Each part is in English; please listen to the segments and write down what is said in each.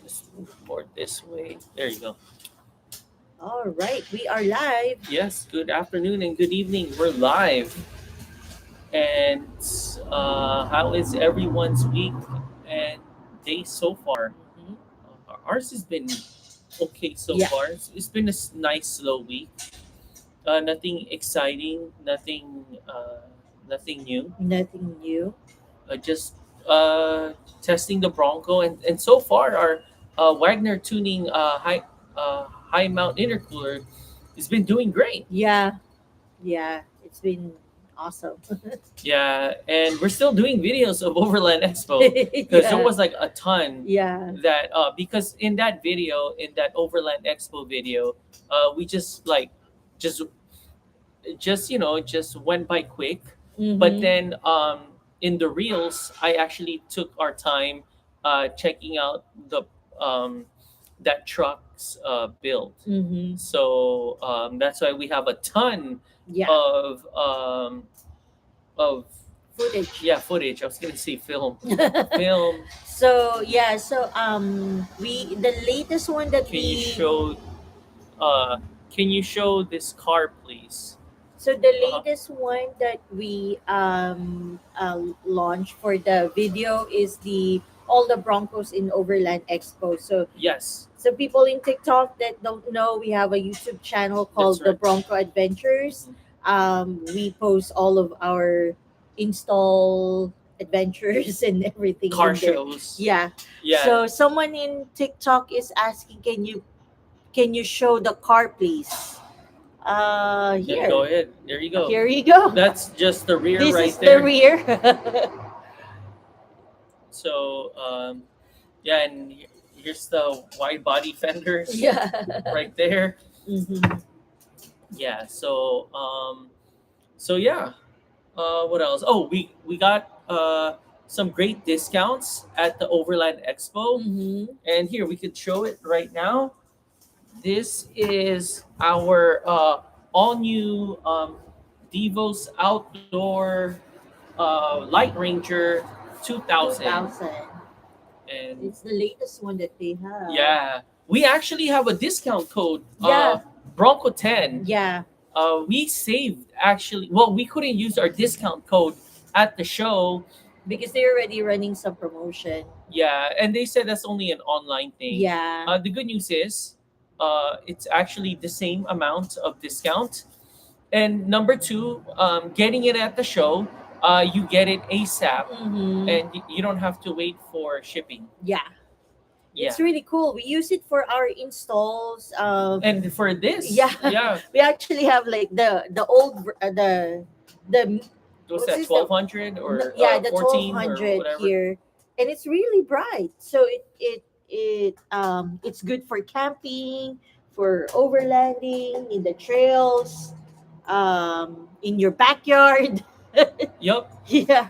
Just move more this way. There you go. All right, we are live. Yes, good afternoon and good evening. We're live. And how is everyone's week and day so far? Mhm. Ours has been okay so Yeah, far. It's been a nice, slow week. Nothing exciting, nothing new. nothing new. Just testing the Bronco, and so far our Wagner tuning high mount intercooler has been doing great. Yeah, yeah, it's been awesome. Yeah, and we're still doing videos of Overland Expo because there Yeah, was like a ton yeah. that because in that video, in that Overland Expo video, we just just went by quick, but Mm-hmm. then in the reels I actually took our time checking out the um, that truck's build. Mm-hmm. So that's why we have a ton Yeah, of of footage. yeah, footage. I was gonna say film. So yeah, so we the latest one that Can you we show uh can you show this car, please? so the Uh-huh. latest one that we launched for the video is the all the Broncos in Overland Expo. Yes, So people in TikTok that don't know, we have a YouTube channel that's called the right. Bronco Adventures. Mhm. We post all of our install adventures and everything Car in there. shows. Yeah. Yeah, So someone in TikTok is asking, can you show the car, please? yeah, go Here. ahead. There you go. Here you go. That's just the rear This right is the there. rear. So, yeah, and here's the wide body fenders Yeah. right there. Hmm. Yeah. So yeah. What else? Oh, we got some great discounts at the Overland Expo, Hmm. and here we could show it right now. This is our all new Devos Outdoor Light Ranger 2000. 2000. And It's the latest one that they have. yeah, we actually have a discount code, Yeah. Bronco 10. Yeah. We saved actually. Well, we couldn't use our discount code at the show. Because they're already running some promotion. Yeah, and they said that's only an online thing. Yeah. The good news is, it's actually the same amount of discount. And number two, getting it at the show, you get it ASAP, Mm-hmm. and you don't have to wait for shipping. Yeah. Yeah, It's really cool. We use it for our installs. and for this, Yeah. yeah, We actually have like the old the was what's that this 1200 or yeah, the 14 or 1200 whatever? here, and it's really bright. So it's good for camping, for overlanding in the trails, in your backyard. Yup. Yeah.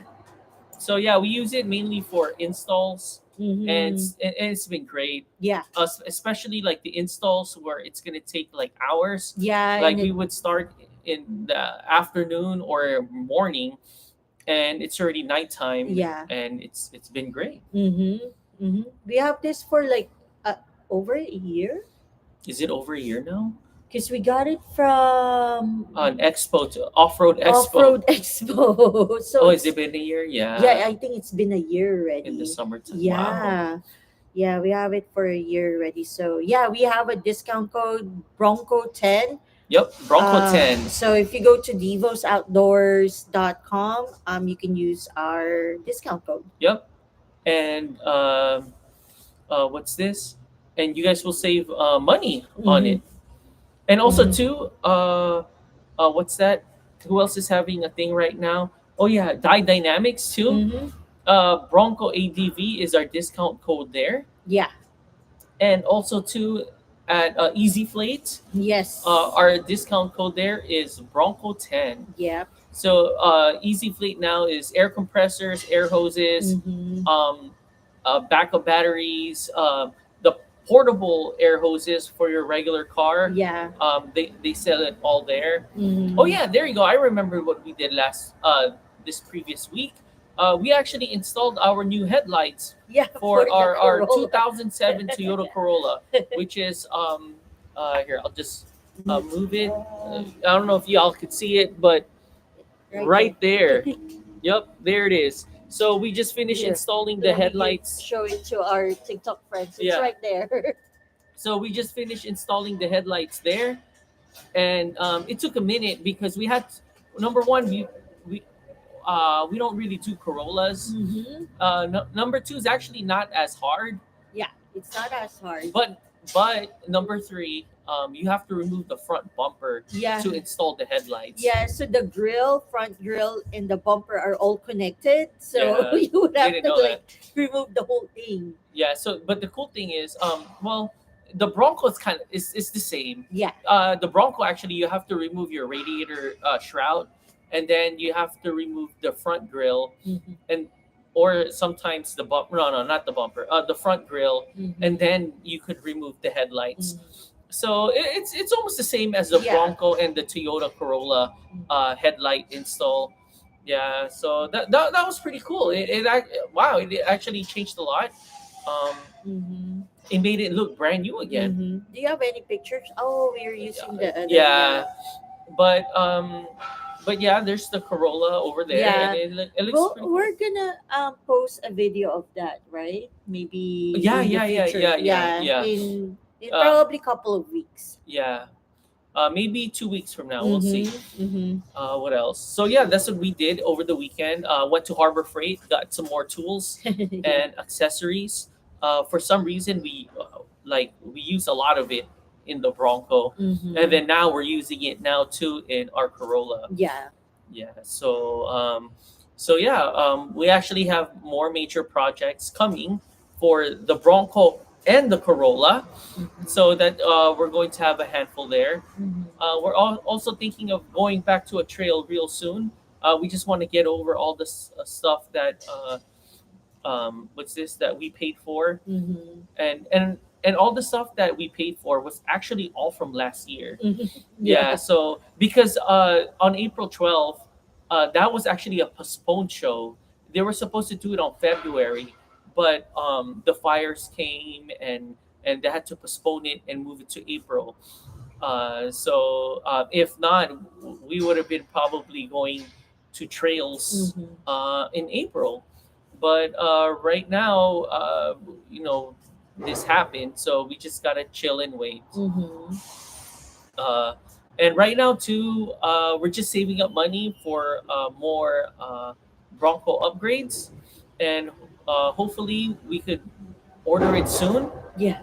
So yeah, we use it mainly for installs, and Mm-hmm. it's been great. Yeah. Especially like the installs where it's gonna take like hours. Yeah, Like and we it would start in the afternoon or morning, and it's already nighttime, yeah. and it's been great. Mm-hmm. Mm-hmm. We have this for like over a year Is it over a year now? because we got it from An expo to off-road Off expo. Road Expo. So Oh, has it's it been a year? yeah, Yeah, I think it's been a year in the already. summertime. Wow. Yeah. Yeah, we have it for a year already. So yeah, we have a discount code Bronco 10. Yep, Bronco 10. So if you go to devosoutdoors.com, you can use our discount code. Yep, and what's this? And you guys will save money on Mm-hmm. it. And also Mm-hmm. too, what's that? Who else is having a thing right now? Oh yeah, Die Dynamics too. Mm-hmm. Bronco ADV is our discount code there, Yeah. and also too at Easy Flate, Yes. our discount code there is Bronco 10. Yeah. So Easy Fleet now is air compressors, air hoses, Mm-hmm. um, backup batteries, the portable air hoses for your regular car. Yeah. They sell it all there. Mm-hmm. Oh yeah, there you go. I remember what we did last this previous week. we actually installed our new headlights Yeah, for for the our Corolla. 2007 Toyota Corolla, which is here I'll just move it. I don't know if y'all could see it, but Right there. right there, yep, there it is. So we just finished Here, installing the let me headlights. show it to our TikTok friends. It's Yeah. right there. So we just finished installing the headlights there, and it took a minute because we had number one we we don't really do Corollas. Mm-hmm. Number two is actually not as hard, Yeah, it's not as hard. but number three, you have to remove the front bumper Yeah. to install the headlights. Yeah, so the grill, front grill, and the bumper are all connected. So Yeah, you would have didn't to know like that. remove the whole thing. Yeah. So, but the cool thing is, well, the Bronco is kind of is the same. Yeah. The Bronco actually you have to remove your radiator shroud, and then you have to remove the front grill, Mm-hmm. and or sometimes the bumper. No, not the bumper. The front grill, Mm-hmm. and then you could remove the headlights. Mm-hmm. So it's almost the same as the Yeah. Bronco and the Toyota Corolla headlight install. Yeah, so that was pretty cool. Wow, it actually changed a lot. Um, Mm-hmm. it made it look brand new again. Mm-hmm. Do you have any pictures? Oh, we are using the other. Yeah, but yeah, there's the Corolla over there, Yeah. and it looks Well, pretty cool. we're gonna post a video of that, right? Maybe Yeah, in the yeah, yeah, future. yeah. In Uh, probably couple of weeks. yeah, maybe 2 weeks from now, we'll see. Mm-hmm. Mm-hmm. What else? So yeah, that's what we did over the weekend. Went to Harbor Freight, got some more tools and accessories. For some reason, we use a lot of it in the Bronco, Mm-hmm. and then now we're using it now too in our Corolla. Yeah. Yeah. So yeah, we actually have more major projects coming for the Bronco and the Corolla, Mm-hmm. so that we're going to have a handful there. Mm-hmm. We're also thinking of going back to a trail real soon. We just want to get over all this stuff that what's this that we paid for, Mm-hmm. and all the stuff that we paid for was actually all from last year. Mm-hmm. Yeah, Yeah. so because on April 12th, that was actually a postponed show. They were supposed to do it on February, but the fires came and they had to postpone it and move it to April. If not, we would have been probably going to trails Mm-hmm. in April. But right now, this happened, so we just gotta chill and wait. Mm-hmm. Uh, and right now too, we're just saving up money for more Bronco upgrades, and hopefully we could order it soon, Yeah.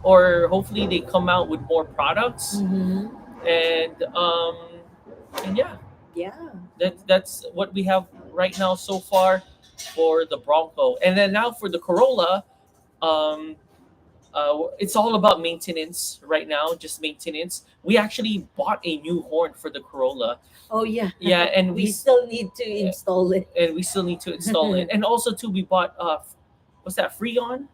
or hopefully they come out with more products, Mm-hmm. and yeah, Yeah. that's what we have right now so far for the Bronco, and then now for the Corolla. Um, it's all about maintenance right now, just maintenance. We actually bought a new horn for the Corolla. Oh yeah. Yeah, and We still need to install it. we still need to install it. And also too, we bought what's that? Freon,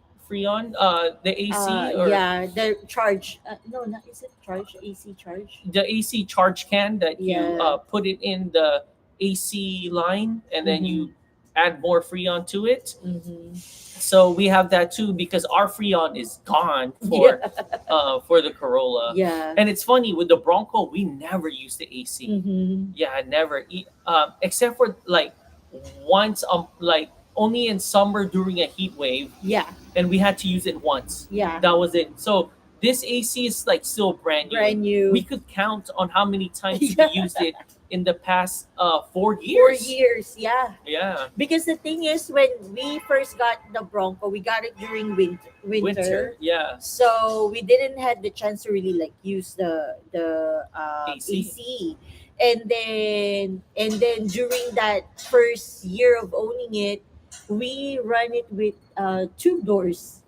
the AC or Yeah, the charge. No, not is it charge? AC charge. the AC charge can that you Yeah. put it in the AC line, and then Mhm. you add more Freon to it. Mm-hmm. So we have that too because our Freon is gone Yeah. for the Corolla. Yeah. And it's funny with the Bronco, we never use the AC. Mm-hmm. Yeah, never. Except for like once, like only in summer during a heat wave, Yeah. and we had to use it once. Yeah. That was it. So this AC is like still brand new. Brand new. We could count on how many times Yeah. we used it in the past 4 4 years. years. Yeah. Yeah, Because the thing is, when we first got the Bronco, we got it during winter. Yeah, So we didn't have the chance to really like use the AC. AC. And then during that first year of owning it, we run it with tube doors.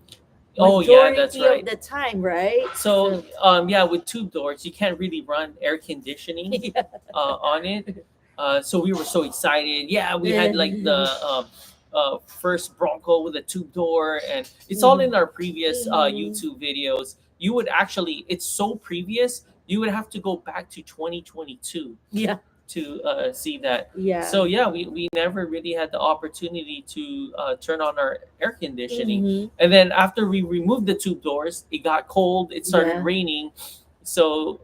Oh yeah, that's Majority right. of the time, right? So yeah, with tube doors, you can't really run air conditioning Yeah. on it. So we were so excited. Yeah, we had like the first Bronco with a tube door, and it's all in our previous Mhm. YouTube videos. It's so previous. You would have to go back to 2022. Yeah. to see that. Yeah. So yeah, we never really had the opportunity to turn on our air conditioning. Mm-hmm. And then after we removed the tube doors, it got cold. It started Yeah. raining, so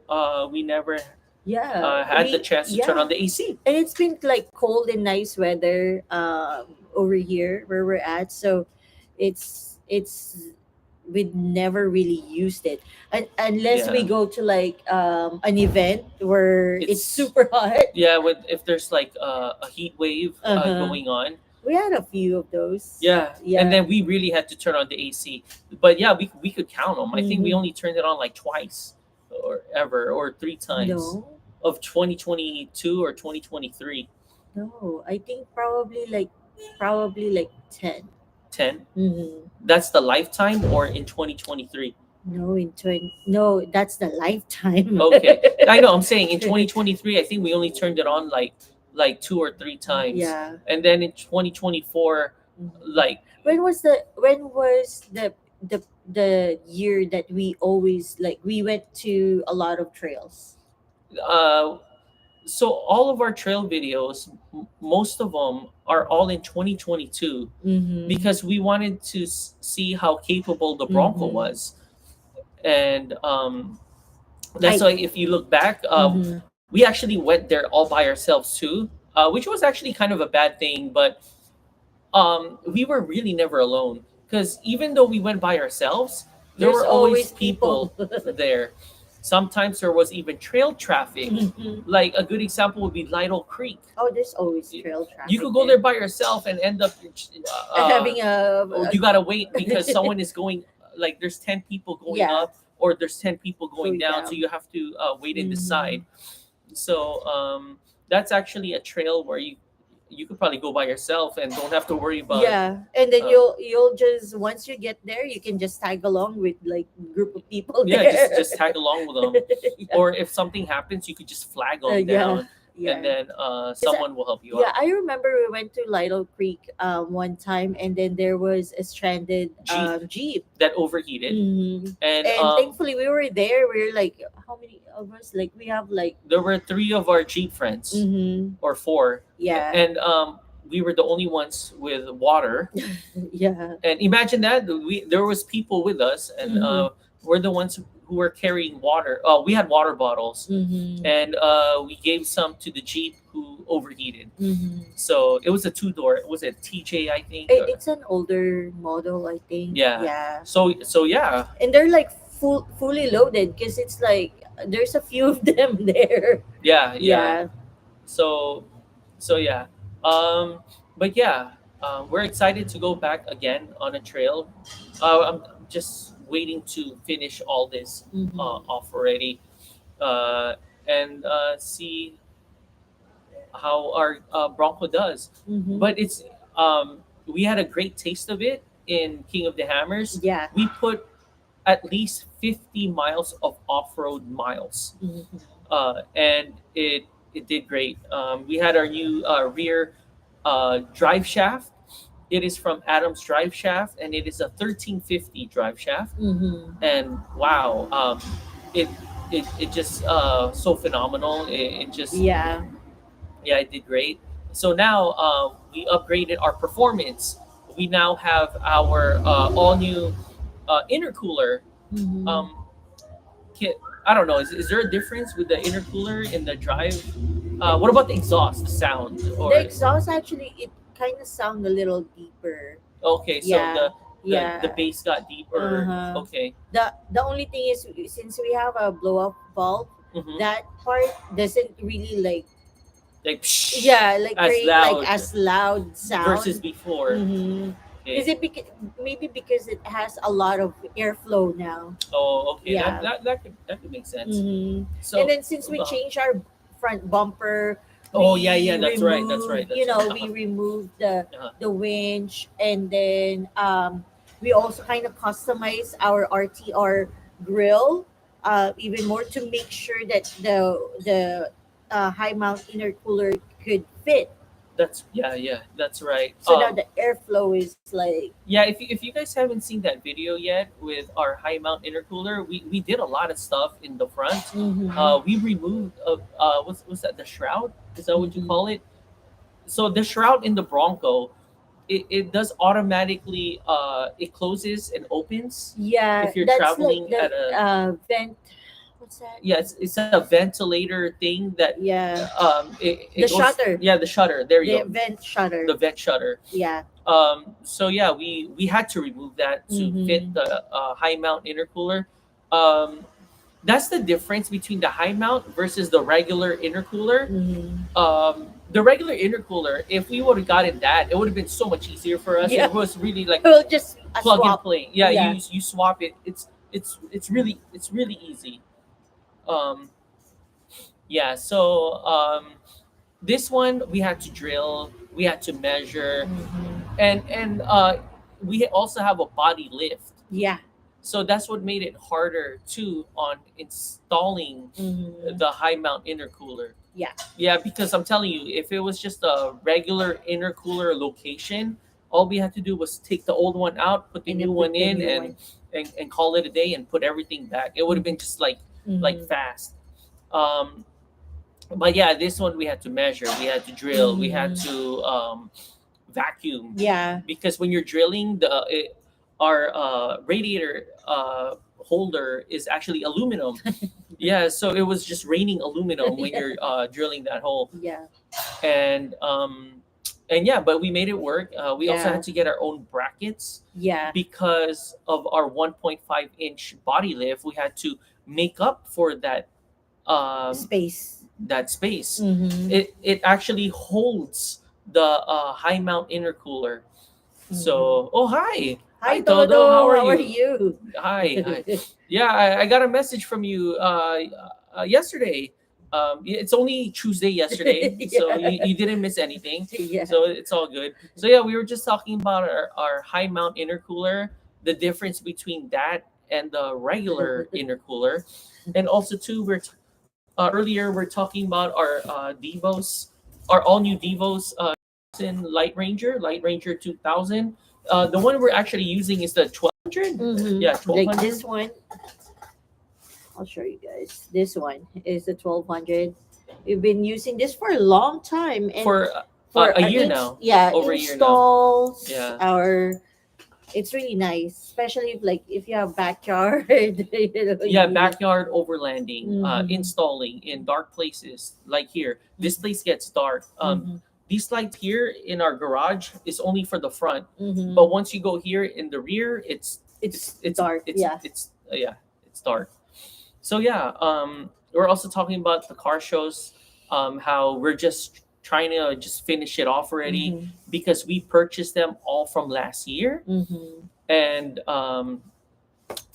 we never Yeah. had the chance to turn Yeah. on the AC. And it's been like cold and nice weather over here where we're at. So it's we'd never really used it, unless we Yeah, go to like an event where it's it's super hot. yeah. With if there's like a heat wave Uh-huh. going on, We had a few of those. yeah, and Yeah. then we really had to turn on the AC. But yeah, we could count them. I think we Mm-hmm. only turned it on like twice, or ever, or three times No, of 2022 or 2023. no. I think probably like 10. 10. Mm-hmm. That's the lifetime, or in 2023. No, in 20. No, that's the lifetime. Okay, I know. I'm saying in 2023, I think we only turned it on like two or three times, Yeah. and then in 2024, Mhm. like When was the year that we always like we went to a lot of trails? uh, so all of our trail videos, most of them are all in 2022 Mm-hmm. because we wanted to see how capable the Bronco Mm-hmm. was, and that's I why if you look back, mm-hmm. we actually went there all by ourselves too, which was actually kind of a bad thing, but we were really never alone because even though we went by ourselves, there There's were always always people. people there. Sometimes there was even trail traffic. Mhm. Like a good example would be Lytle Creek. Oh, there's always Y- trail You traffic could go there. there by yourself and end up, Having or a you gotta wait because someone is going. Like there's 10 people going yeah, up, or there's 10 people going going down, so down. you have to wait in the Mm-hmm. side. So that's actually a trail where you could probably go by yourself and don't have to worry about. Yeah, and then Uh, you'll just once you get there, you can just tag along with like group of people yeah, there. just tag along with them, Yeah. or if something happens, you could just flag them Yeah, down, and yeah. then Cause someone will help you yeah, out. I remember we went to Lytle Creek one time, and then there was a stranded Jeep jeep. that overheated, Hmm. and And thankfully we were there. We were like, how many of us? Like we have like, there were three of our Jeep friends, mm-hmm. or four, Yeah, and we were the only ones with water. yeah. And imagine that there was people with us, and Mm-hmm. we're the ones who were carrying water. We had water bottles, Mm-hmm. and we gave some to the Jeep who overheated. Mm-hmm. So it was a two-door. It was a TJ, I think. It's an older model, I think. Yeah. Yeah, So yeah, and they're like fully loaded because it's like there's a few of them there. yeah. Yeah. So yeah. Um, but yeah, we're excited to go back again on a trail. I'm just waiting to finish all this Mm-hmm. off already, uh, and see how our Bronco does. Mm-hmm. But we had a great taste of it in King of the Hammers. Yeah. We put at least 50 miles of off-road miles, Mm-hmm. and it did great. We had our new rear drive shaft. It is from Adams Drive Shaft, and it is a 1350 drive shaft. Mm-hmm. And wow, it it just so phenomenal. It just, Yeah. yeah, it did great. So now we upgraded our performance. We now have our all new intercooler Mm-hmm. um, kit. I don't know. Is there a difference with the intercooler in the drive? What about the exhaust, the sound? The Or exhaust actually it kind of sound a little deeper. okay, so Yeah. the Yeah. bass got deeper. Uh-huh. Okay. The only thing is since we have a blow up valve, Mm-hmm. that part doesn't really like Like psh, yeah like as create like loud as loud versus sound. before. Mm-hmm. Is Okay. it maybe because it has a lot of airflow now? Oh, okay. Yeah. That could make sense. Mm-hmm. And So, then since we uh, changed our front bumper, oh yeah, yeah. we That's right. That's removed right. That's right. we removed the Uh-huh. winch, and then we also kind of customized our RTR grill even more to make sure that the high mount intercooler could fit. That's yeah, that's right. So now the airflow is like, Yeah, if you guys haven't seen that video yet with our high mount intercooler, we did a lot of stuff in the front. mm-hmm, We removed what's that, the shroud? Is that what you mm-hmm. call it? So the shroud in the Bronco, it does automatically it closes and opens Yeah, if you're that's like traveling the at a, vent. What's that? yeah, it's a ventilator thing that Yeah, it the goes, shutter, yeah, the shutter, there you the go, vent shutter. the vent shutter. Yeah. So yeah, we had to remove that to fit Mm-hmm. the high mount intercooler. um, that's the difference between the high mount versus the regular intercooler. Mm-hmm. The regular intercooler, if we would have gotten that, it would have been so much easier for us. It Yeah, was really like we'll just a plug and swap. play. Yeah, Yeah. you swap it. It's really easy. Um, yeah. So this one we had to drill, we had to measure, Mm-hmm. and we also have a body lift. Yeah. So that's what made it harder too on installing Mm-hmm. the high mount intercooler. Yeah. Yeah, because I'm telling you, if it was just a regular intercooler location, all we had to do was take the old one out, put the And new then one put the in, new one. and call it a day and put everything back. It would have been just like Mm-hmm. fast. Um, but yeah, this one we had to measure, we had to drill, we had Mm-hmm. to vacuum, Yeah. because when you're drilling our radiator holder is actually aluminum. Yeah, so it was just raining aluminum when Yeah. you're drilling that hole. Yeah. and um and yeah, but we made it work. We also Yeah. had to get our own brackets Yeah. because of our 1.5-inch body lift. We had to make up for um Space. that space. Mm-hmm. It actually holds the high mount intercooler. Mm-hmm. So, oh, hi. Hi, Todo, how Todo. are How are you? you? Hi. Yeah, I got a message from you yesterday. It's only Tuesday yesterday, so Yeah. you didn't miss anything. Yeah. So it's all good. So yeah, we were just talking about our high mount intercooler, the difference between that and the regular intercooler, and also too, earlier we're talking about our Devos, our all new Devos in Light Ranger 2000. The one we're actually using is the 1200. Yeah, Mm-hmm. Like 1200 this one, I'll show you guys. This one is the 1200. We've been using this for a long time, and for for a our year now. yeah, Over a year now. installs Yeah. our, it's really nice, especially if you have backyard. Yeah, backyard overlanding, Mm-hmm. installing in dark places like here. This Mm-hmm. place gets dark. Mm-hmm. These lights here in our garage is only for the front, but Mm-hmm. once you go here in the rear, It's dark. Yeah. yeah, it's dark. So yeah, we're also talking about the car shows, how we're just trying to just finish it off already Mm-hmm. because we purchased them all from last year, Mm-hmm. and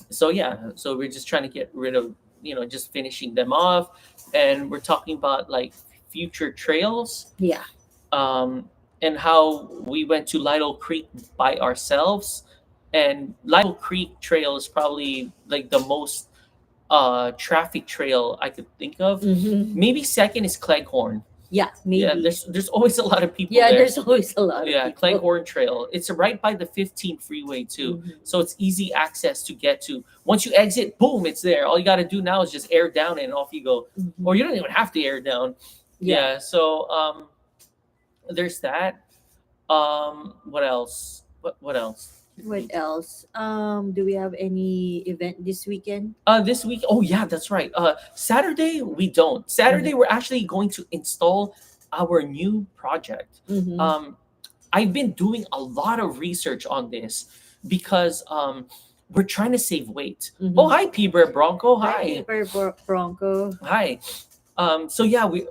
so yeah, so we're just trying to get rid of, just finishing them off, and we're talking about like future trails, Yeah. um, and how we went to Lido Creek by ourselves, and Lido Creek Trail is probably like the most traffic trail I could think of. Mm-hmm. Maybe second is Cleghorn. Yeah. Yeah, Maybe. there's always a lot of people Yeah. there. There's always a lot of Yeah, people. Cleghorn Trail. It's right by the 15 freeway too. Mhm. So it's easy access to get to. Once you exit, boom, it's there. All you got to do now is just air down and off you go. Mhm. Or you don't even have to air down. Yeah. Yeah, so there's that. What else? What else? What else? Do we have any event this weekend? This week, oh yeah, that's right. Saturday we don't. Saturday we're actually going to install our new project. Mm-hmm. I've been doing a lot of research on this because we're trying to save weight. Mm-hmm. Oh, hi, Peter Bronco. Hi, Hi. Super Bronco. Hi. So yeah, we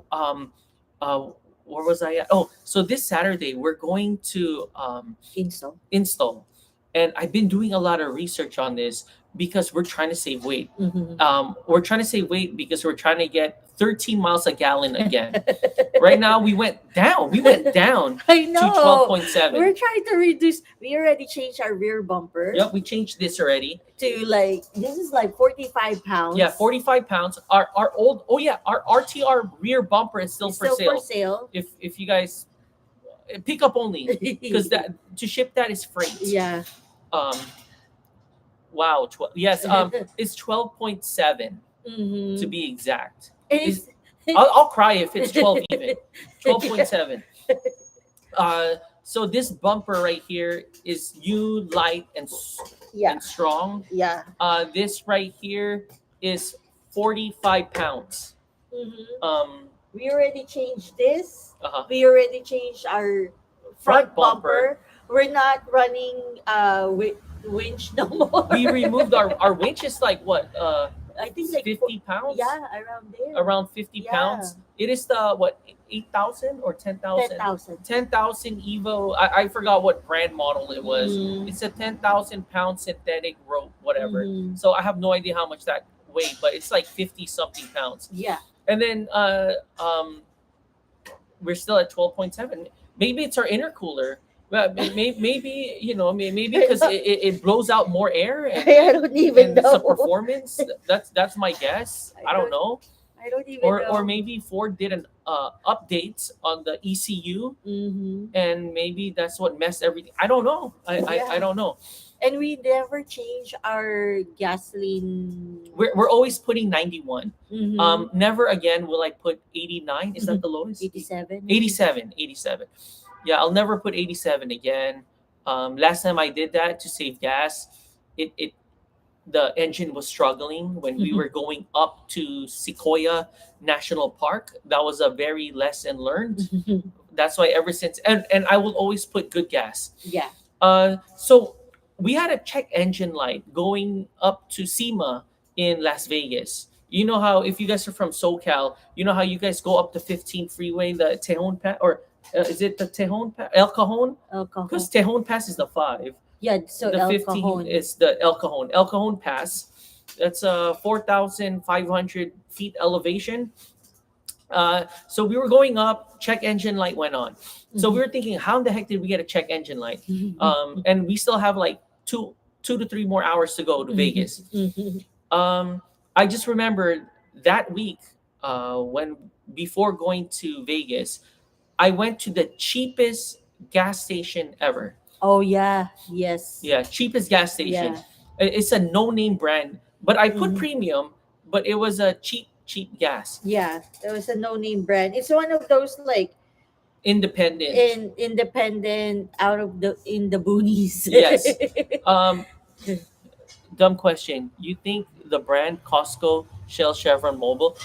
where was I at? Oh, so this Saturday we're going to Install. install, and I've been doing a lot of research on this because we're trying to save weight. Mm-hmm. We're trying to save weight because we're trying to get 13 miles a gallon again. Right now we went down. We went down I to know. 12.7. We're trying to reduce. We already changed our rear bumper Yep, we changed this already. to like, this is like 45 pounds. Yeah, 45 pounds. Our RTR rear bumper is still It's for still sale. for sale. If you guys pickup only, because that to ship that is freight. Yeah. Um, wow, yes, it's 12.7 to Mm-hmm. be exact. And Is it's I'll cry if it's 12 even. yeah. 12.7. So this bumper right here is new, light, Yeah. and strong. Yeah. This right here is 45 pounds. Mm-hmm. Um, We already changed this. uh-huh. We already changed our Front front bumper. bumper. We're not running winch no more. We removed our winch is like what? I think like 50 pounds. yeah, around there. Around 50 Yeah. pounds. It is the what, 8,000 or 10,000? 10,000. 10,000 Evo. I forgot what brand model it was. Mm. It's a 10,000 pound synthetic rope, whatever. Mm-hmm. So I have no idea how much that weighed, but it's like 50 something pounds. Yeah. And then we're still at 12.7. Maybe it's our intercooler. Well, maybe maybe because it blows out more air I don't even and some know. performance. That's my guess. I don't know. I don't even Or know. maybe Ford did an update on the ECU, Mm-hmm. and maybe that's what messed everything. I don't know. I Yeah. don't know. And we never change our gasoline. We're always putting 91. Mm-hmm. Never again will I put 89. Is that the lowest? 87. 87. 87. Yeah, I'll never put 87 again. Last time I did that to save gas, it the engine was struggling when we were going up to Sequoia National Park. That was a very lesson learned. That's why ever since, and I will always put good gas. Yeah. So we had a check engine light going up to SEMA in Las Vegas. You know how, if you guys are from SoCal, you know how you guys go up the 15 freeway, the Tejon Pass, or is it the Tejon Pass, El Cajon? Alcohol. Because Tejon Pass is the 5. Yeah, so The El 15 Cajon. is the El Cajon. El Cajon Pass. That's 4,500 feet elevation. So we were going up, check engine light went on. So we were thinking, how in the heck did we get a check engine light? And we still have like two to three more hours to go to Vegas. I just remembered that week, when before going to Vegas, I went to the cheapest gas station ever. Oh yeah, yes. Yeah, cheapest gas station. Yeah. It's a no-name brand, but I put Mhm. premium, but it was a cheap gas. Yeah, it was a no-name brand. It's one of those like Independent. independent out of the in the boonies. Yes. Um, Dumb question. You think the brand Costco, Shell, Chevron, Mobil?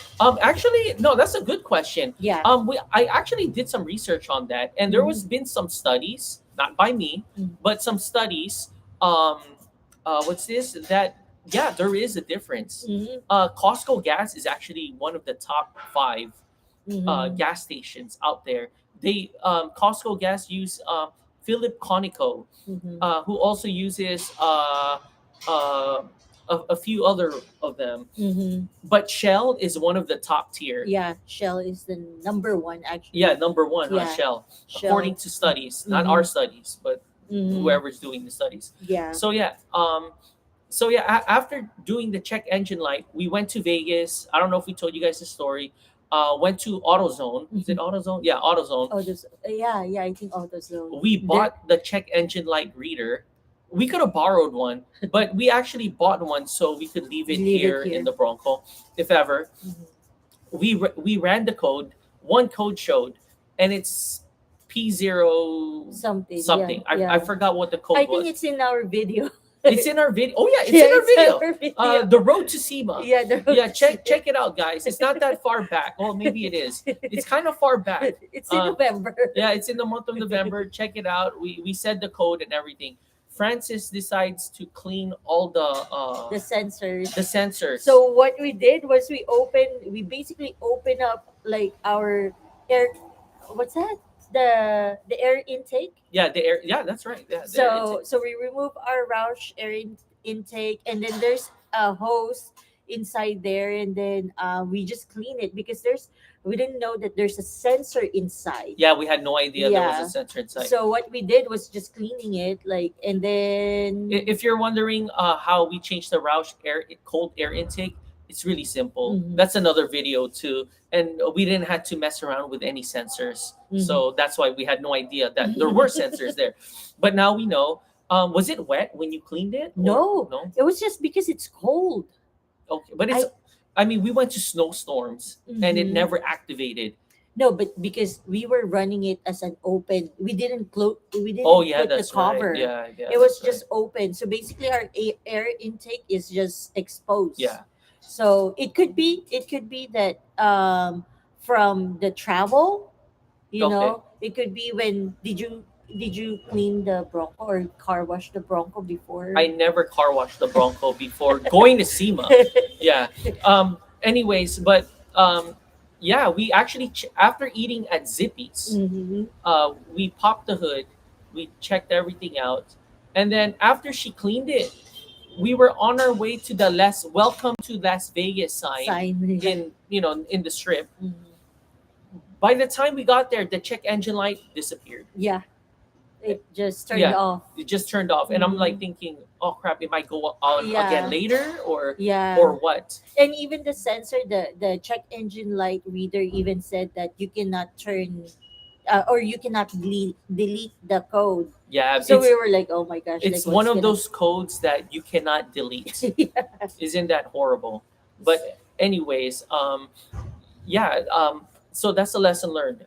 Actually, no. That's a good question. Yeah. I actually did some research on that, and there was been some studies, not by me, Mhm. but some studies. Um, what's this? That yeah, there is a difference. Mhm. Costco gas is actually one of the top 5 Mhm. gas stations out there. They Costco gas use Philip Conoco, Mhm. who also uses uh, a few other of them. Mhm. But Shell is one of the top tier. Yeah, Shell is the number one actually. Yeah, number one, huh? Yeah. Shell, Shell. according to studies, not Mhm. our studies, but Mhm. whoever's doing the studies. Yeah. So after doing the check engine light, we went to Vegas. I don't know if we told you guys the story. Went to AutoZone. Is it AutoZone? Yeah, AutoZone. Oh, this. Yeah. I think AutoZone. We bought the check engine light reader. We could have borrowed one, but we actually bought one so we could leave it, Leave it here, here. in the Bronco, if ever. Mhm. We ran the code. One code showed, and it's P0 Something. something. Yeah. I forgot what the code I was. think it's in our video. It's in our video. Oh yeah, it's Yeah, in our it's video. our video. The road to SEMA. Yeah. Yeah, check it out, guys. It's not that far back. Well, maybe it is. It's kind of far back. It's in November. Yeah, it's in the month of November. Check it out. We said the code and everything. Francis decides to clean all The sensors. the sensors. So what we did was we basically open up like our air, what's that? The air intake. yeah, the air. Yeah, that's right. Yeah, the air intake. So we remove our Roush intake, and then there's a hose inside there, and then we just clean it because we didn't know that there's a sensor inside. Yeah, we had no idea there Yeah. was a sensor inside. So what we did was just cleaning it, like, and then If you're wondering how we changed the Roush cold air intake, It's really simple. Mhm. That's another video too, and we didn't have to mess around with any sensors, so that's why we had no idea that there were sensors there. But now we know. Was it wet when you cleaned it, or No, no? it was just because it's cold. Okay, but it's. I I mean, we went to snowstorms and it Mhm. never activated. No, but because we were running it as an open, we Oh didn't yeah, put the that's right. cover. Yeah, yeah, It was that's right. just open. So basically our air intake is just exposed. Yeah. So it could be that from the travel, Okay. it could be when did you clean the Bronco or car wash the Bronco before? I never car washed the Bronco before going to SEMA. Yeah. Anyways, but yeah, we actually after eating at Zippy's, Mm-hmm. we popped the hood, we checked everything out, and then after she cleaned it, we were on our way to the less welcome to Las Vegas sign Sign. Yeah. in in the strip. Mhm. By the time we got there, the check engine light disappeared. Yeah, it just turned Yeah, off. it just turned off, and I'm like Mhm. thinking, oh crap, it might go on again Yeah, later, or yeah. what? And even the sensor, the check engine light reader even said that you cannot turn or you cannot delete the code. Yeah, So we were like, oh my gosh, like it's one what's of gonna those codes that you cannot delete. yeah. Isn't that horrible? But anyways, yeah, so that's a lesson learned.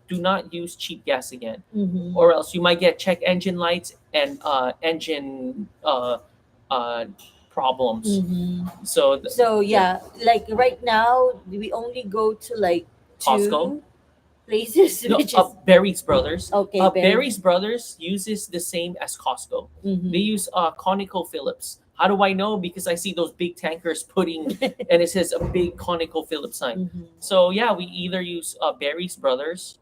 Do not use cheap gas again, Mm-hmm. or else you might get check engine lights and engine problems. Mm-hmm. So So yeah, yeah, like right now we only go to like Costco. two places, No, which is Barry's Brothers. okay, very. Barry's Brothers uses the same as Costco. They Mm-hmm. use ConocoPhillips. How do I know? Because I see those big tankers putting, and it says a big ConocoPhillips sign. Mm-hmm. So yeah, we either use Barry's Brothers,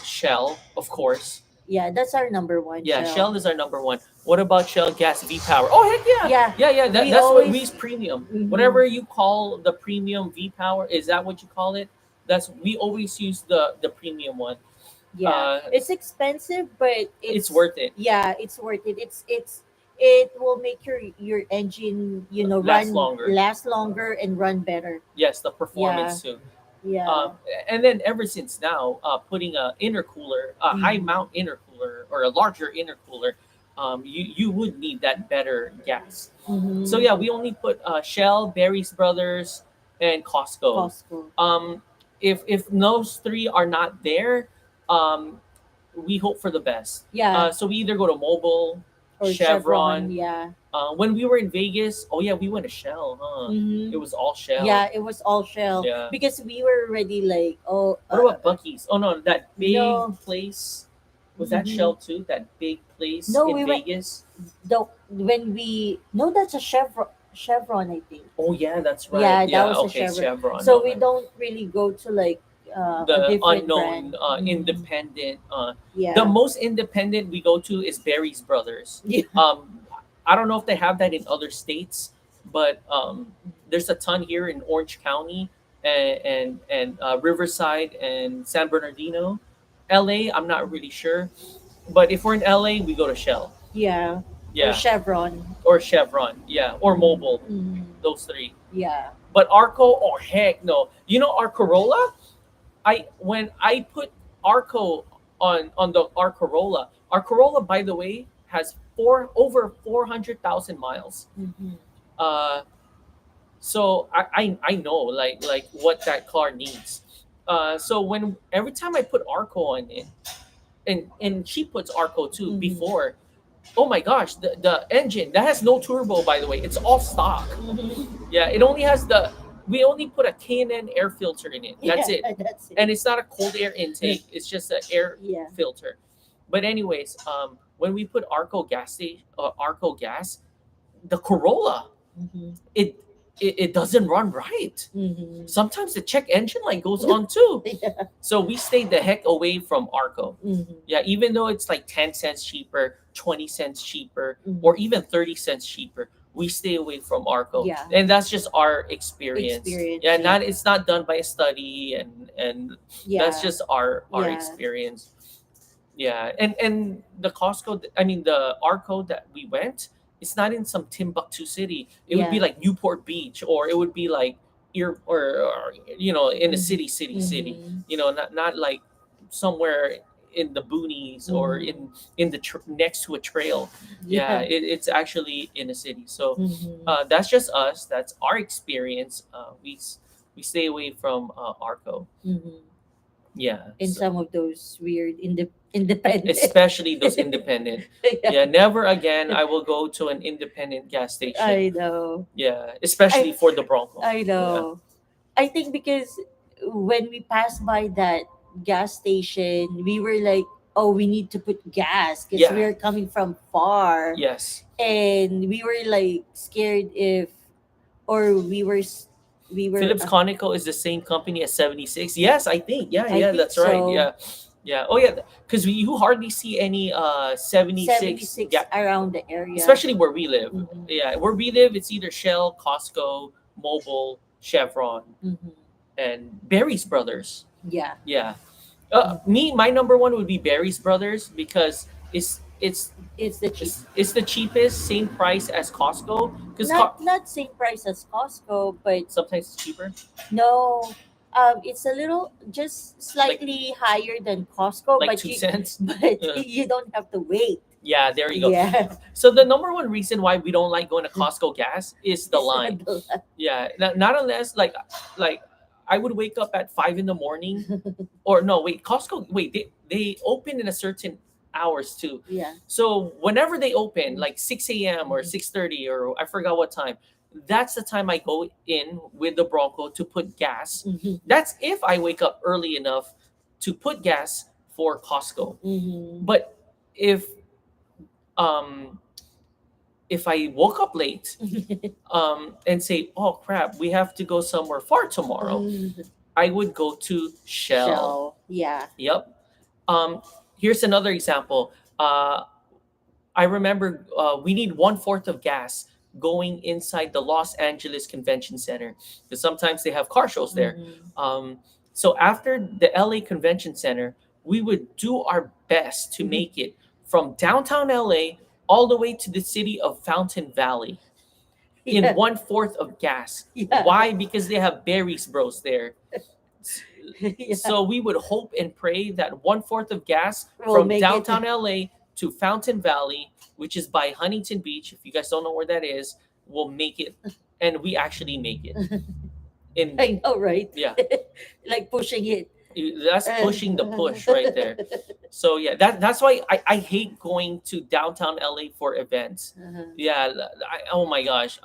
Shell, of course. Yeah, that's our number one Yeah, shell. Shell is our number one. What about Shell Gas V Power? Oh heck yeah, Yeah, yeah. we That's what we always. use premium. Mhm. Whatever you call the premium V Power, is that what you call it? That's we always use the premium one. Yeah, Uh, it's expensive, but it's worth it. yeah, it's worth it. It will make your engine Last longer. last longer and run better. Yes, the Yeah, performance too. yeah. And then ever since now, putting a intercooler, a high Mhm. mount intercooler or a larger intercooler, you would need that better gas. So Mm-hmm. yeah, we only put Shell, Barry's Brothers, and Costco. Costco. Um, if those three are not there, um, we hope for the best. Yeah, So we either go to Mobil, or Chevron. Chevron. Yeah. When we were in Vegas, oh yeah, we went to Shell, huh? It Mm-hmm. was all Shell. Yeah, it was all Shell Yeah. because we were already like, oh, What about Bucky's? Oh no, that big no. place. Was that Mhm. Shell too? That big place No, in we went Vegas? the when we no, that's a Chevron, I think. Oh yeah, that's right. Yeah, that Yeah, was a okay, Chevron. Chevron. So we Okay. don't really go to like a The different brand. unknown, Mhm. independent. The Yeah. most independent we go to is Barry's Brothers. Yeah. I don't know if they have that in other states, but there's a ton here in Orange County and Riverside and San Bernardino. LA, I'm not really sure, but if we're in LA, we go to Shell. Yeah. Or Yeah, Chevron. or Chevron. Yeah, or Mobil. Mhm. Those three. Yeah. But Arco, oh heck no. You know our Corolla? I when I put Arco on our Corolla, by the way, has over 400,000 miles. Mhm. Uh, so I know like what that car needs. So when every time I put Arco on it, and she puts Arco too Mhm. before. Oh my gosh, the engine that has no turbo, by the way, it's all stock. Mhm. Yeah, it only has the. We only put a K&N air filter in it. That's Yeah, it, that's it. and it's not a cold air intake. It's just an air Yeah. filter. But anyways, when we put Arco gas, the Corolla, Mhm. it it doesn't run right. Mhm. Sometimes the check engine light goes on too. Yeah. So we stayed the heck away from Arco. Mhm. Yeah, even though it's like 10 cents cheaper, 20 cents cheaper, Mhm. or even 30 cents cheaper, we stay away from Arco. Yeah. And that's just our experience. Experience, Yeah, yeah. it's not done by a study, and Yeah. that's just our Yeah. experience. Yeah. And the Costco, I mean the Arco that we went, it's not in some Timbuktu city. It would be Yeah. like Newport Beach, or it would be like or in a Mm-hmm. city. Mm-hmm. Not like somewhere in the boonies or Mm-hmm. in the next to a trail. Yeah, Yeah. it's actually in a city. So Mm-hmm. that's just us. That's our experience. We stay away from Arco. Mm-hmm. Yeah, In so some of those weird independent. especially those independent. Yeah, Yeah, never again I will go to an independent gas station. I know. Yeah, especially I for the Bronco. I Yeah, know. I think because when we passed by that gas station, we were like, "Oh, we need to put gas because yeah, we're coming from far," yes. and we were like scared if, or we were. Philips Conoco is the same company as 76. Yes, I think. Yeah, I yeah, think that's right. so. Yeah, yeah. Oh yeah, because you hardly see any 76. 76 Yeah, around the area. especially where we live. Mm-hmm. Yeah, where we live, it's either Shell, Costco, Mobil, Chevron, Mm-hmm. and Barry's Brothers. Yeah. Yeah. Mm. My number one would be Barry's Brothers because It's the cheap. it's the cheapest, same price as Costco. Because Not same price as Costco, but sometimes it's cheaper, no, it's a little just like slightly higher than Costco, like but two you cents. but Uh, you don't have to wait. yeah, there you go. Yeah, So the number one reason why we don't like going to Costco gas is the it's line. not the Yeah, not unless like I would wake up at 5 in the morning. Or no, wait, Costco. Wait, they open in a certain hours too. yeah. So whenever they open, like 6 a.m. or Mhm. 6:30, or I forgot what time, that's the time I go in with the Bronco to put gas. Mhm. That's if I wake up early enough to put gas for Costco. Mhm. But if um if I woke up late and say, "Oh crap, we have to go somewhere far tomorrow," I would go to Shell. Shell, yeah. Yep. Um, Here's another example. I remember we need 1/4 of gas going inside the Los Angeles Convention Center because sometimes they have car shows there. Mhm. So after the LA Convention Center, we would do our best to Mhm. make it from downtown LA all the way to the city of Fountain Valley in Yeah, 1/4 of gas. yeah, Why? Because they have Berries Bros there. yeah. So we would hope and pray that 1/4 of gas We'll from make it. downtown LA to Fountain Valley, which is by Huntington Beach, if you guys don't know where that is, will make it. And we actually make it. In I know, right? Yeah, Like pushing it. that's pushing the push right there. So yeah, that's why I hate going to downtown LA for events. Uh-huh. Yeah, oh my gosh.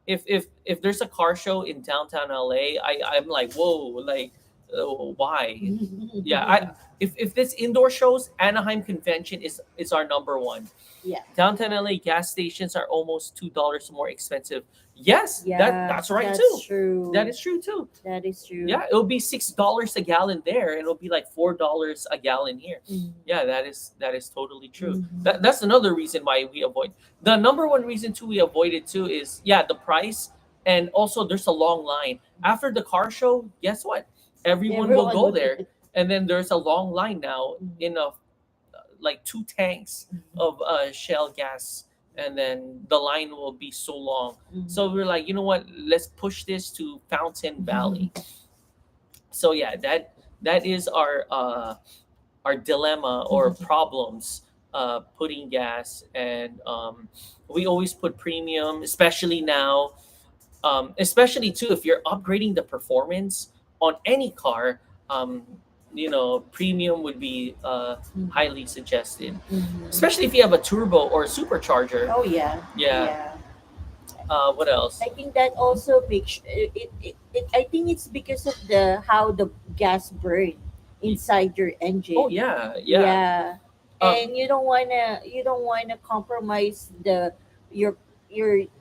If there's a car show in downtown LA, I'm like, whoa, like, why? Yeah, if this indoor shows, Anaheim Convention is our number one. Yeah. Downtown LA gas stations are almost $2 more expensive. Yes, Yeah, that's right too. that's true. That is true too. That is true. Yeah, it'll be $6 a gallon there, and it'll be like $4 a gallon here. Mhm. Yeah, that is totally true. Mhm. That's another reason why we avoid. The number one reason too we avoid it too is, yeah, the price, and also there's a long line after the car show. Guess what? Everyone will Everyone go would. there, and then there's a long line now Mhm. in a like 2 tanks Mhm. of Shell gas, and then the line will be so long. Mhm. So we're like, you know what? Let's push this to Fountain Valley. So yeah, that is our dilemma or problems putting gas, and we always put premium, especially now, especially too if you're upgrading the performance on any car. um, Premium would be Mhm. highly suggested, Mhm. especially if you have a turbo or a supercharger. Oh yeah. Yeah. Yeah. What else? I think that also makes I think it's because of the how the gas burn inside your engine. Oh yeah, yeah. Yeah. Um, And you don't wanna compromise your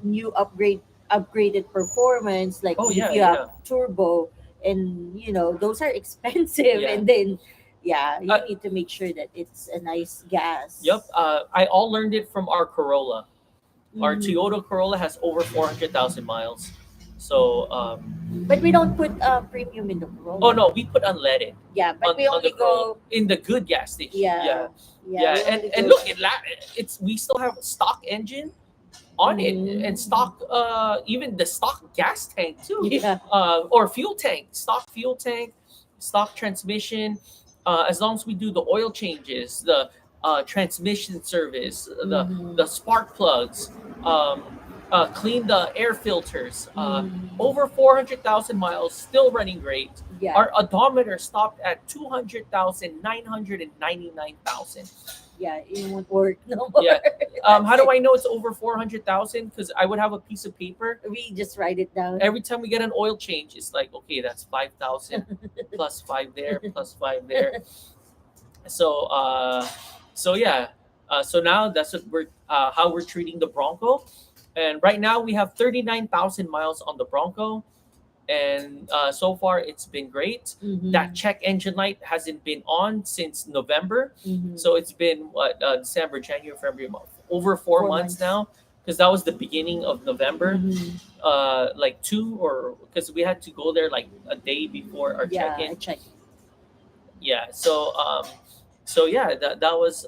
new upgraded performance, like oh if yeah, you have yeah. turbo, and those are expensive, Yeah. and then yeah, you Uh, need to make sure that it's a nice gas. Yep. I all learned it from our Corolla. Our Mhm. Toyota Corolla has over 400,000 miles. So, But we don't put premium in the Corolla. oh no, we put unleaded Yeah, but we on the only Corolla go. in the good gas station. Yeah, Yeah, yeah. yeah. We And only and go. look, it's we still have stock engine, on it, and Mhm. stock, even the stock gas tank too, Yeah. or fuel tank, stock fuel tank, stock transmission. As long as we do the oil changes, the transmission service, the Mhm. spark plugs, um, clean the air filters. Mhm. Over 400,000 miles, still running great. Yeah. Our odometer stopped at 200,999,000. Yeah. It won't work no more. Yeah. That's How do it. I know it's over 400,000? Because I would have a piece of paper. We just write it down. Every time we get an oil change, it's like, okay, that's 5,000 plus five there, plus five there. So, yeah. So now that's what we're how we're treating the Bronco, and right now we have 39,000 miles on the Bronco, and so far it's been great. That Mhm. check engine light hasn't been on since November, Mhm. so it's been what, December, January, February, over 4 months 4 months. now, because that was the beginning of November. Mhm. Like two, or because we had to go there like a day before our Yeah, check-in. I check. Yeah, so yeah, that was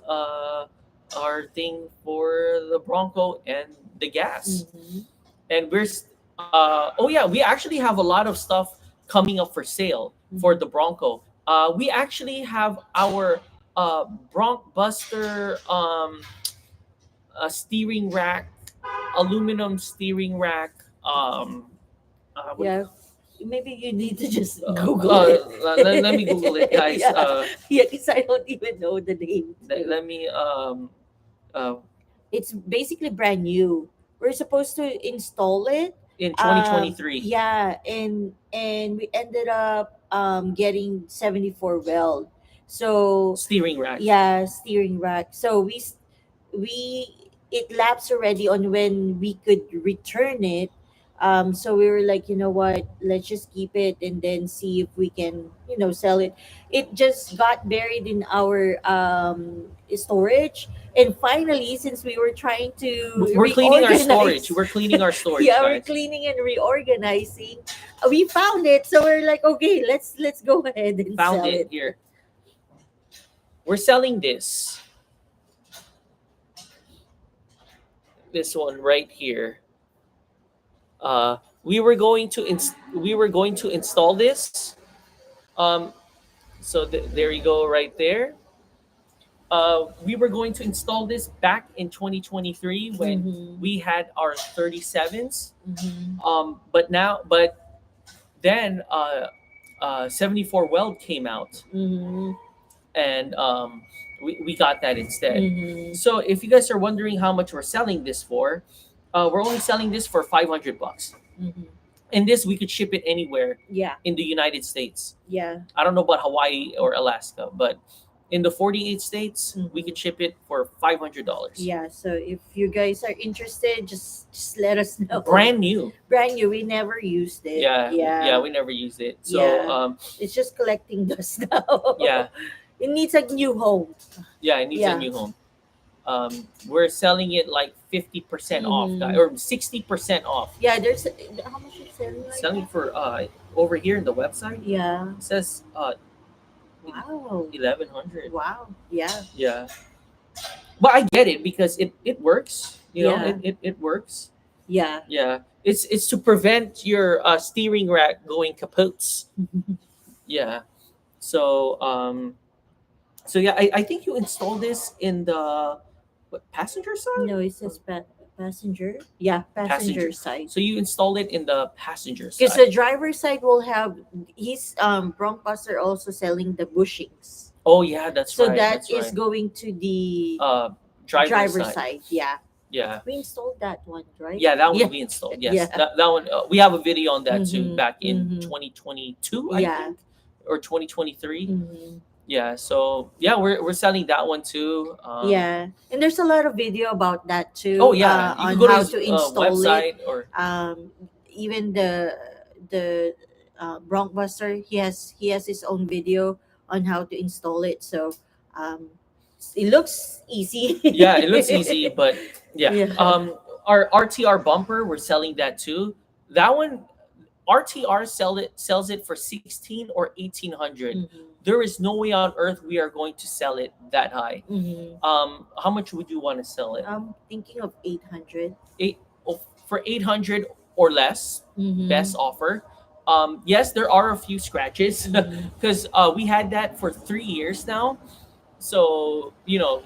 our thing for the Bronco and the gas. Mhm. And oh yeah, we actually have a lot of stuff coming up for sale for Mhm. the Bronco. We actually have our Bronc Buster steering rack, aluminum steering rack. What do you Yeah. Maybe you need to just Google uh, it. let me Google it, guys. Yeah. Yeah, because I don't even know the name Let, too. let me uh, It's basically brand new. We're supposed to install it. in 2023. Yeah, and we ended up getting 74 weld. So Steering rack. yeah, steering rack. So we it lapsed already on when we could return it. So we were like, you know what, let's just keep it and then see if we can, sell it. It just got buried in our storage, and finally, since we were trying to We're cleaning our storage. reorganize, We're cleaning our storage, yeah, we're guys. cleaning and reorganizing, we found it. So we're like, okay, let's go ahead and Found sell it it. here. We're selling this one right here. We were going to install this. Um, so there you go, right there. We were going to install this back in 2023 when Mm-hmm. we had our 37s. Mm-hmm. But then 74 weld came out, Mm-hmm. and we got that instead. Mm-hmm. So if you guys are wondering how much we're selling this for, we're only selling this for $500. Mm-hmm. And this, we could ship it anywhere Yeah. in the United States. Yeah. I don't know about Hawaii or Alaska, but in the 48 states, we Mm-hmm. could ship it for $500. Yeah. So if you guys are interested, just let us know. Brand new. Brand new. We never used it. Yeah, Yeah. we never used it. So, Yeah. It's just collecting dust now. yeah, It needs a new home. yeah, it needs a Yeah. new home. We're selling it like 50% off, guys, Mm-hmm. or 60% off. Yeah. There's how much is selling right Selling now? for over here in the website, Yeah. it says Wow. 1100. Wow. Yeah. Yeah, but I get it because it works. Yeah. It works. Yeah. Yeah, it's to prevent your steering rack going kaputs. Yeah. So yeah, I think you installed this in the passenger side. No, it says passenger. Yeah, Passenger. passenger side. So you installed it in the passenger Because side. the driver's side will have his Broncobuster also selling the bushings. Oh yeah, that's So right. that That's is right. going to the Driver's driver's side. side. Yeah. Yeah. We installed that one, right? Yeah, that Yeah. one we installed. Yes, Yeah. that one. We have a video on that too, Mm-hmm. back in Mm-hmm. 2022, I Yeah. think, or 2023. Mm-hmm. Yeah. So yeah, we're selling that one too. Yeah. And there's a lot of video about that too. Oh yeah, you On can go to how his to install it. website or Even the Broncobuster, he has his own video on how to install it. So um, it looks easy. yeah, it looks easy, but yeah. Yeah. Our RTR bumper, we're selling that too. That one, RTR sells it for 16 or 1800. Mm-hmm. There is no way on earth we are going to sell it that high. Mm-hmm. How much would you want to sell it? I'm thinking of 800. Eight oh, for 800 or less, Mm-hmm. best offer. Yes, there are a few scratches Mm-hmm. because we had that for 3 years now. So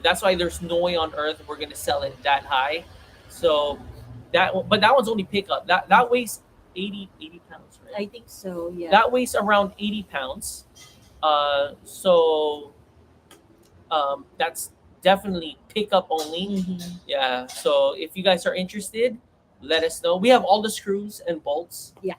that's why there's no way on earth we're gonna sell it that high. So but that one's only pickup. That weighs 80 pounds, right? I think so. Yeah. That weighs around 80 pounds. So that's definitely pickup only. Mm-hmm. Yeah. So if you guys are interested, let us know. We have all the screws and bolts. Yeah.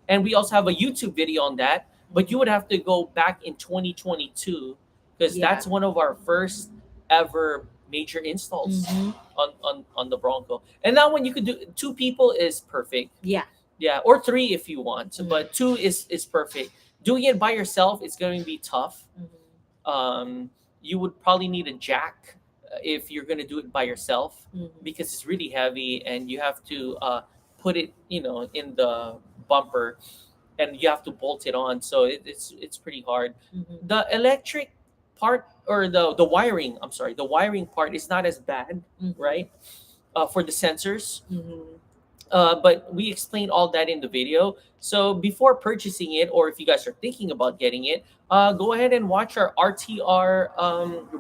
And we also have a YouTube video on that. But you would have to go back in 2022 because Yeah. that's one of our first ever major installs Mm-hmm. on the Bronco. And that one you could do 2 people is perfect. Yeah. Yeah, or 3 if you want. Mm-hmm. But 2 is perfect. Doing it by yourself is going to be tough. Mm-hmm. You would probably need a jack if you're going to do it by yourself Mm-hmm. because it's really heavy and you have to put it in the bumper and you have to bolt it on, so it's pretty hard. Mm-hmm. The electric part or the wiring, I'm sorry, the wiring part is not as bad, Mm-hmm. right? For the sensors. Mm-hmm. But we explained all that in the video. So before purchasing it, or if you guys are thinking about getting it, go ahead and watch our RTR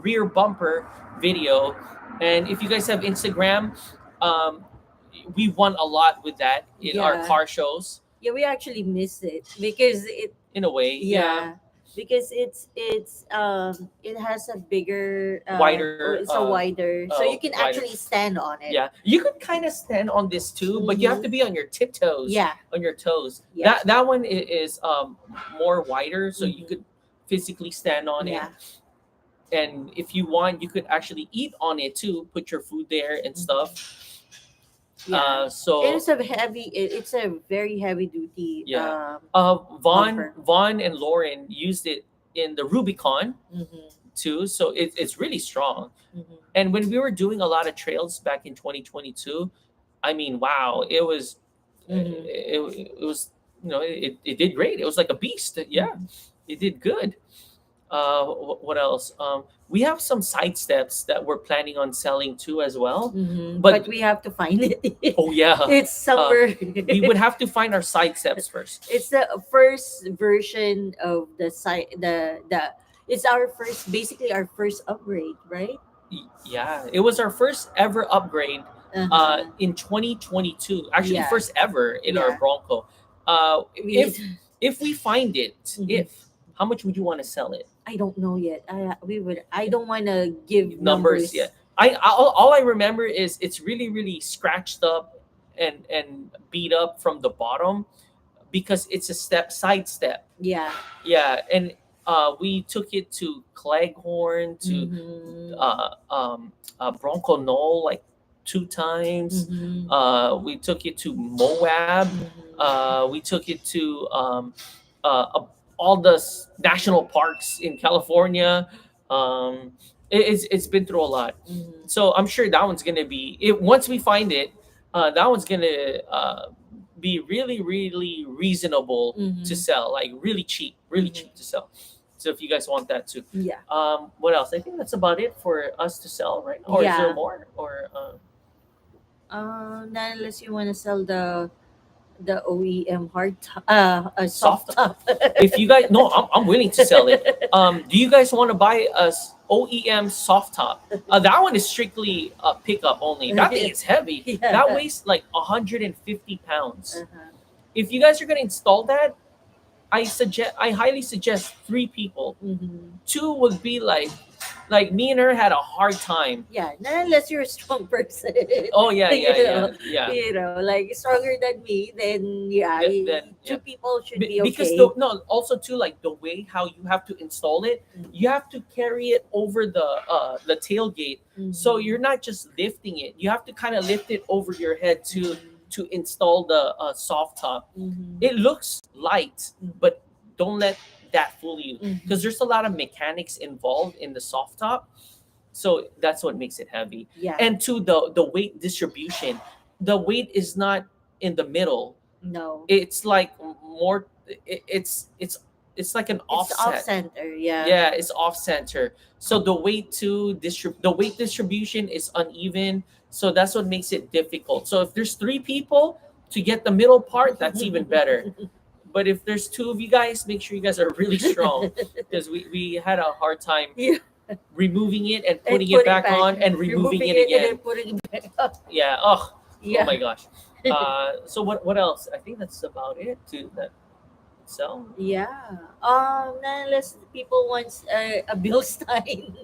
rear bumper video. And if you guys have Instagram, um, we won a lot with that in our Yeah. car shows. Yeah, we actually miss it because it. In a way, Yeah. Because it has a bigger Wider, or it's a wider, so you can wider. actually stand on it. Yeah, you could kind of stand on this too, but you have to be on your tiptoes. Yeah. On your toes. Yeah. That one is more wider, so you Mhm. could physically stand on Yeah. it. And if you want, you could actually eat on it too. Put your food there and stuff. Yeah. So It is a heavy. It's a very heavy duty. Yeah. Bumper. Vaughn and Lauren used it in the Rubicon Mm-hmm. too, so it's really strong. Mm-hmm. And when we were doing a lot of trails back in 2022, I mean, wow, it was Mm-hmm. it was it did great. It was like a beast. Yeah, it did good. What else? We have some side steps that we're planning on selling too as well. Mm-hmm. But But we have to find it. oh yeah, It's somewhere. we would have to find our side steps first. It's the first version of the site. The It's our first, basically our first upgrade, right? Yeah, it was our first ever upgrade Uh-huh. in 2022. Actually, Yeah. first ever in our Yeah. Bronco. We If we find it, Mhm. how much would you want to sell it? I don't know yet. I don't want to give Numbers, numbers. yeah. All I remember is it's really really scratched up and beat up from the bottom because it's a side step. Yeah. Yeah, and we took it to Cleghorn, to Mhm. Bronco Knoll like 2 times. Mhm. We took it to Moab. Mhm. We took it to all the national parks in California. It's been through a lot, Mhm. so I'm sure that one's gonna be it. Once we find it, that one's gonna be really really reasonable to Mhm. sell, like really Mhm. cheap to sell. So if you guys want that too, Yeah. what else? I think that's about it for us to sell right now. Or is there Yeah. more? Or Not unless you want to sell the OEM Soft soft top. if you guys, no, I'm willing to sell it. Do you guys want to buy a OEM soft top? That one is strictly pickup only. That thing is heavy. Yeah. That weighs like 150 pounds. Uh-huh. If you guys are gonna install that, I highly suggest 3 people. Mhm. 2 would be like me and her had a hard time. Yeah, not unless you're a strong person. Oh yeah, yeah, You yeah, know, yeah. You know, like stronger than me, then yeah, Then, two yeah. people should be okay. Because no, also too, like the way how you have to install it, Mhm. you have to carry it over the tailgate. So Mhm. you're not just lifting it; you have to kind of lift it over your head Mhm. to install the soft top. Mhm. It looks light, Mhm. but don't let that fool you Mhm. because there's a lot of mechanics involved in the soft top. So that's what makes it heavy. Yeah. And to the weight distribution, the weight is not in the middle. No. It's like more. It's like an It's off offset. center, yeah. Yeah, it's off center. So the weight distribution is uneven. So that's what makes it difficult. So if there's three people to get the middle part, that's even better. But if there's two of you guys, make sure you guys are really strong because we had a hard time Yeah. removing it and And putting it putting back back, on and removing removing it it and again. then putting it back up. Yeah. Oh Yeah. my gosh. So what else? I think that's about it to that sell. Yeah. Now let's people wants a Bilstein.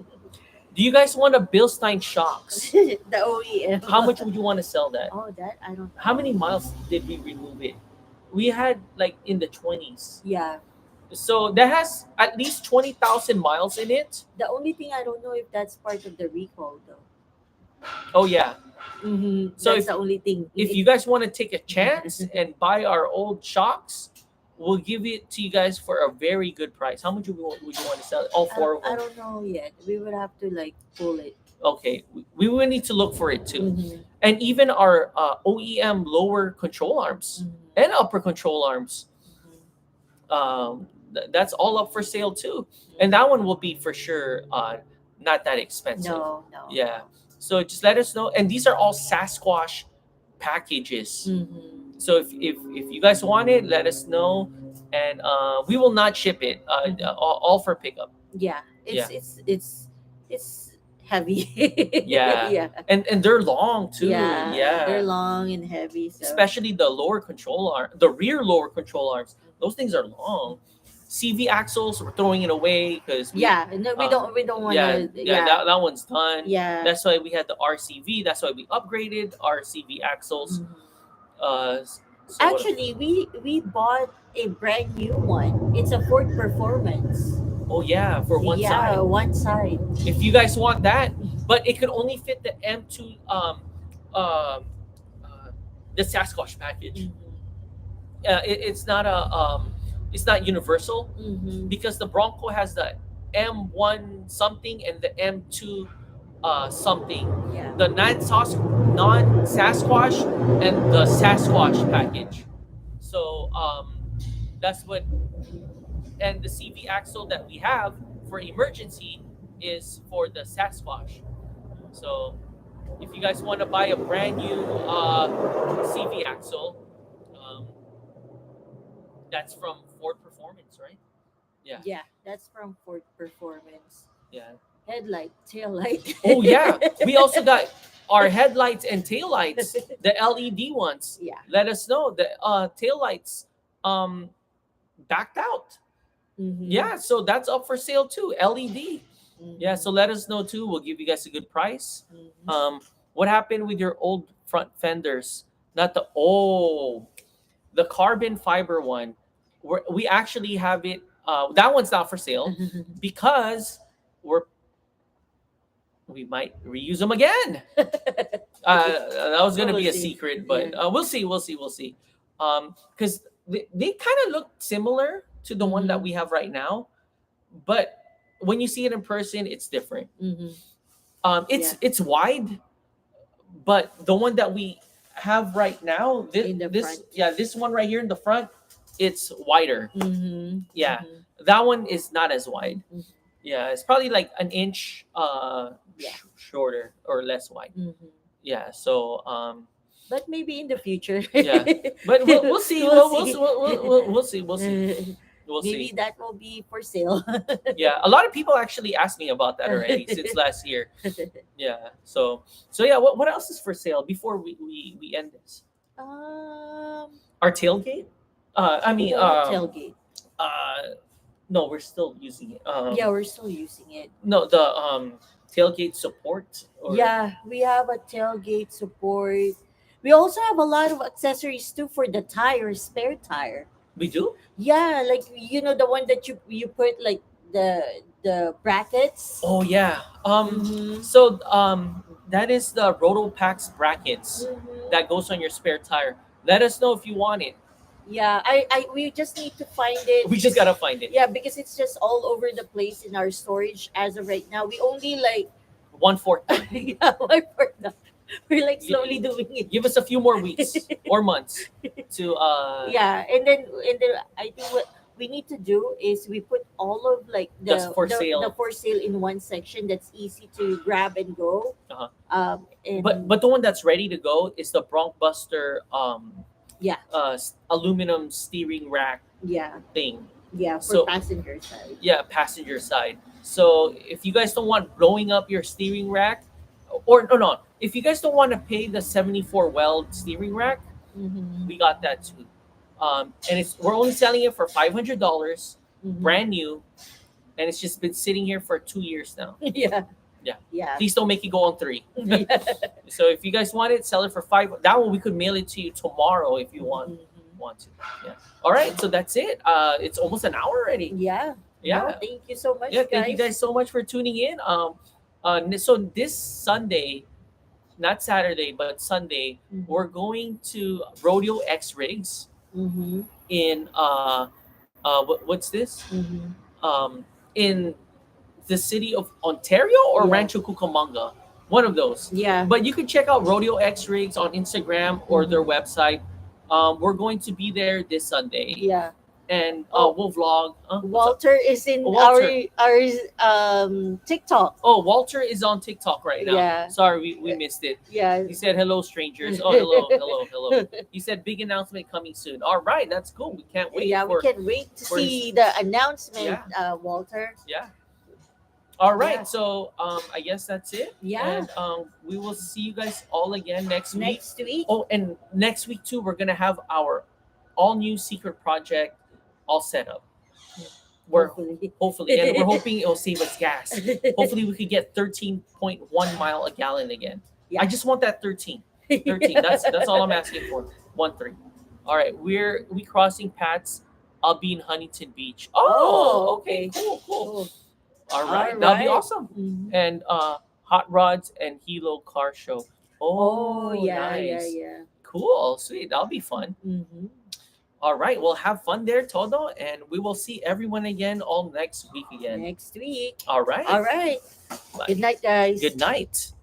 Do you guys want a Bilstein shocks? The OEM. How much would you want to sell that? Oh, that I don't How know. many miles did we remove it? We had like in the 20s. Yeah. So that has at least 20,000 miles in it. The only thing I don't know if that's part of the recall though. Oh yeah. So That's the only thing. if you guys want to take a chance and buy our old shocks, we'll give it to you guys for a very good price. How much would you want to sell it? All four of I them. don't know yet. We would have to like pull it. Okay, we will need to look for it too. Mhm. And even our OEM lower control arms Mhm. and upper control arms, Mhm. that's all up for sale too. And that one will be for sure not that expensive. No, no. Yeah. So just let us know. And these are all Sasquatch packages. Mhm. So if you guys want it, let us know, and we will not ship it. All for pickup. Yeah. Yeah. It's heavy. Yeah. Yeah. And they're long too. Yeah. Yeah. They're long and heavy. So. Especially the lower control arm, the rear lower control arms. Those things are long. CV axles, we're throwing it away because Yeah. No, we don't want yeah, to. yeah, that one's done. Yeah. That's why we had the RCV. That's why we upgraded our CV axles. Mhm. So Actually, we bought a brand new one. It's a Ford Performance. oh yeah, for one Yeah, side. one side. If you guys want that, but it could only fit the M2 uh, the Sasquatch package. It's not universal Mm-hmm. because the Bronco has the M1 something and the M2 something. Yeah. The non Sasquatch and the Sasquatch package. So that's what, and the CV axle that we have for emergency is for the Sasquatch. So if you guys want to buy a brand new CV axle, um, that's from Ford Performance, right? Yeah. Yeah, that's from Ford Performance. Yeah. Headlight, tail light. Oh yeah, we also got our headlights and taillights, the LED ones. Yeah. Let us know the taillights backed out. Mhm. Yeah, so that's up for sale too. LED. Mhm. Yeah, so let us know too. We'll give you guys a good price. Mhm. What happened with your old front fenders? Not the carbon fiber one. We actually have it. That one's not for sale because we're we might reuse them again. That was gonna We'll be a see. secret, but Yeah. we'll see. Because they kind of look similar to the one that Mhm. we have right now, but when you see it in person, it's different. Mhm. It's Yeah. it's wide, but the one that we have right now, In the front. this one right here in the front, it's wider. Mhm. Yeah, Mhm. that one is not as wide. Mhm. Yeah, it's probably like an inch Yeah. shorter or less wide. Mhm. Yeah, so But maybe in the future. yeah, but we'll see. We'll see. We'll see. We'll see. We'll Maybe see. that will be for sale. Yeah, a lot of people actually asked me about that already since last year. Yeah. So yeah, what else is for sale before we end this? um, Our tailgate? I mean tailgate. uh no, we're still using it. Yeah, we're still using it. No, the tailgate support or Yeah, we have a tailgate support. We also have a lot of accessories too for the tire, spare tire. we do? Yeah, like the one that you put like the brackets. Oh yeah. Mhm. So that is the Rotopax brackets Mhm. that goes on your spare tire. Let us know if you want it. Yeah, I we just need to find it. We just gotta find it. Yeah, because it's just all over the place in our storage as of right now. We only like 1/4 done. yeah, we're like slowly doing it. Give us a few more weeks or months. to Yeah, and then I think what we need to do is we put all of like just for the sale. for sale in one section that's easy to grab and go. Uh-huh. And But the one that's ready to go is the Bronkbuster yeah, aluminum steering rack yeah, thing. yeah, for So passenger side. yeah, passenger side. So if you guys don't want blowing up your steering rack, or no, if you guys don't want to pay the 74 weld steering rack, Mm-hmm. we got that too. And it's we're only selling it for $500, Mm-hmm. brand new, and it's just been sitting here for 2 years now. Yeah, Yeah. yeah, Please don't make it go on 3. yeah. So if you guys want it, sell it for 5. That one we could mail it to you tomorrow if you want Mhm. want to. Yeah. All right. So that's it. It's almost an hour already. Yeah. No, Yeah. thank you so much, Yeah. Thank you guys. guys so much for tuning in. So this Sunday, not Saturday, but Sunday, we're Mm-hmm. going to Rodeo X Rigs Mm-hmm. in what's this? Mm-hmm. Um, in the city of Ontario or Yeah. Rancho Cucamonga, one of those. Yeah. But you can check out Rodeo X Rigs on Instagram or their Mhm. website. We're going to be there this Sunday, Yeah. and Oh, we'll vlog. What's up? Walter is Oh, in Walter. our TikTok. Oh, Walter is on TikTok right now. Yeah. Sorry, we missed it. Yeah. He said, "Hello, strangers." Oh, hello. He said, "Big announcement coming soon." All right, that's cool. We can't wait Yeah, we for can wait to for his see the announcement, yeah Walter. yeah. All Yeah. right, so I guess that's it, Yeah. and we will see you guys all again next week. Next week. Oh, and next week too, we're gonna have our all new secret project all set up. We're Hopefully. hopefully, and we're hoping it'll save us gas. Hopefully, we could get 13.1 mile a gallon again. Yeah. I just want that 13. 13. That's all I'm asking for. 1-3. All right, we crossing paths. I'll be in Huntington Beach. Oh, okay, cool. Cool. All right, All that'll be right. awesome. Mhm. And Hot Rods and Hilo Car Show. Oh, Oh, yeah, yeah, nice. yeah. Cool, sweet. That'll be fun. Mm-hmm. All right, well, have fun there, Todo, and we will see everyone again all next week again. Next week. All right. All right. Bye. Good night, guys. Good night.